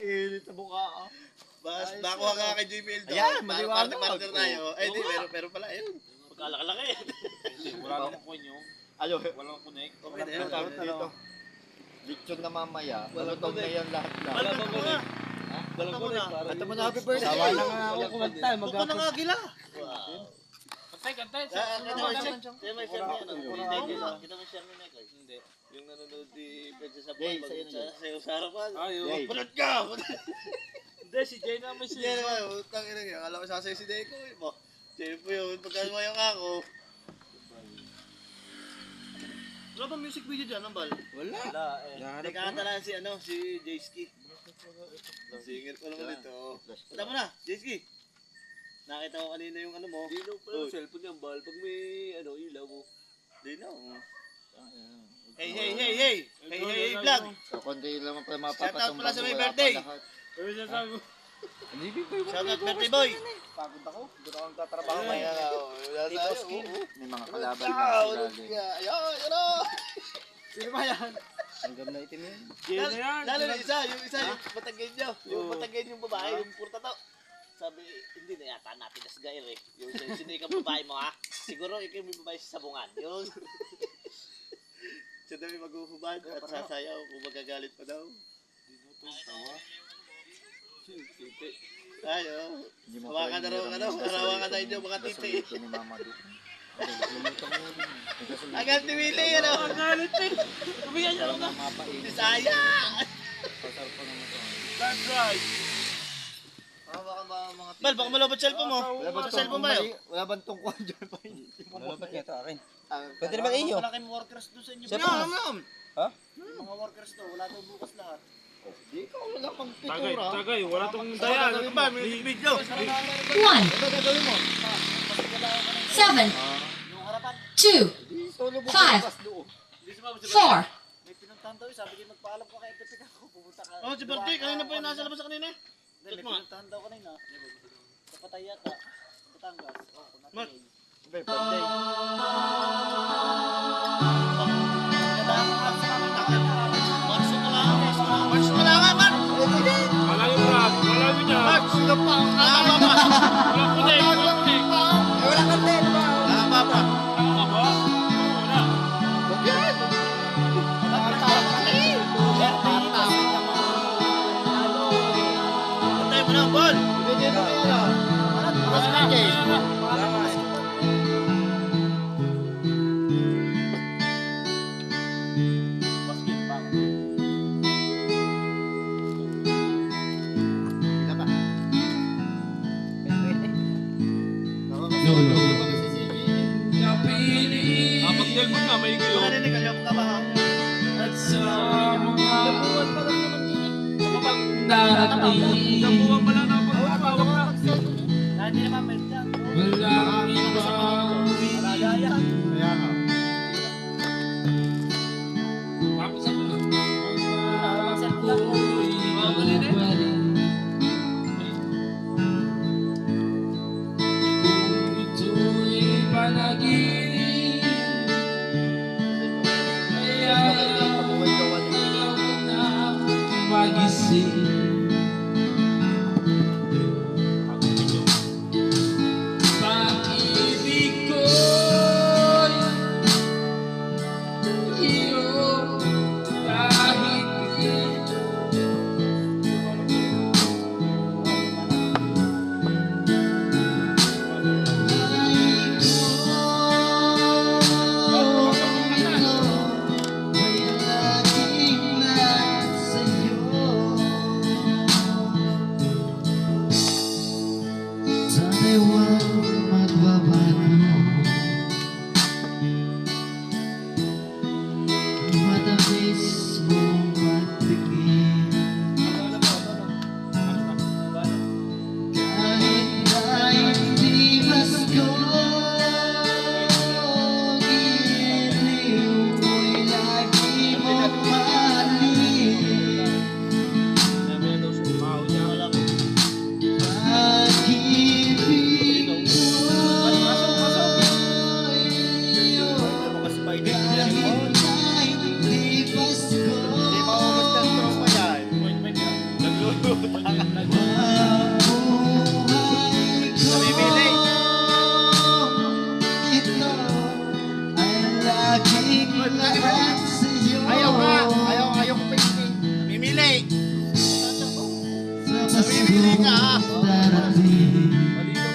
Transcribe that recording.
Init na mukha. Nakuha ka kay JBL doon. Ayan, maliwanag. Partner tayo. Ay, di, meron pala. Ayun. Pagkalaki-laki. Wala namang kunyo. Alo, Walang connect. Okay na yun. tawag dito. Lechon na mamaya. Malutog na yan lahat. Walang ko na. Walang ko na. Kanta mo na happy birthday. Sawa na nga ako kumanta. Buko na nga gila. Kantay. Kita mo share ni ano? Kita mo share ni Michael. Hindi. Yung nanonood ni Princess Jay, Abang. sa'yo na yun. Sa'yo sa harapan. Ayun. Jay. Punot ka! Hindi, si Jay naman Hindi naman. Utang ina niya. Akala ko sasa'yo si Deco. Jay po yun. Pagkasumayang ako. Wala ba music video dyan, Ambal? Wala. Hindi kakanta lang si Jayski. Singer ko naman dito. Tama na, Jayski. Nakita ko kanina yung ano mo. Dino pala yung cellphone niya, Bal. Pag may ilaw mo. Dino. Hey, vlog. So, kundi lang pala Shoutout mapapatong pala sa may wala pa birthday. lahat. Pero siya sabi mo. Shoutout birthday boy. Pagod ako. Doon ako nagtatrabaho. Mamaya na. May mga kalaban Ah, na ulit sila. ka. Ayun. Sino ba yan? Hanggang na itim yun. Jay na yan. Lalo na yung matagay nyo. Yung matagay yung babae, yung purta to. Sabi, hindi na yata natin as gair eh. Yung sinikang babae mo ha. Siguro ikaw may babae sa sabungan. Yung siya daw may maghuhubad at sasayaw kung magagalit pa daw. Ay, oh. Hawakan na raw harawakan tayo dyan mga titi. Ito ni Mama Duke. Lumutan mo yun. Agad ni Willie, ano? Galit eh. Kumiyan niya lang na. Bisaya! Pasal pa naman ito. That's right. Hawakan ba mga titi? Bal, baka malabot cellphone mo. Sa cellphone ba yun? Wala bang tungkuan dyan pa yun? Malapit niya ito akin. Pwede naman inyo. Wala kayong workers doon sa inyo. Siya Wala, pa. ma'am. Ha? Mga workers to, wala daw bukas lahat. Di ka wala pang Tagay, pitura. tagay. Wala tong daya. Gagawin ba? May video. 1, Ano gagawin mo? 7, Yung harapan. 2, Di solo mo Five. bukas doon. Hindi sumama si 4, May pinuntahan daw, sabi ko magpaalam ka kay FPP ako, pupunta ka. Oh, si Birthday, kanina pa yung nasa labas kanina. May pinuntahan daw kanina. Sa Patay yata. Batangas. Oh, Mark. Birthday. March na lang nga, Mark! Malayo pa. Malayo niya. March! Sino pa? Nakababa! Walang connect. Walang connect. Wala kang din ba? Nakababa! Tama ba? Wala. Patay mo na, Paul! Bigyan mo yun. Mas na Jay. Sila ba? Kapag cellphone nga, may ikaw. Narinig, ayaw ka ba? Nabuhan pala na pagkakawak na. Hindi naman, may dyan. Kaya nga. Namimili. Ayaw ka! Ayaw ko pa yun. Namimili. Namimili ka ha. Malinaw. Malinaw.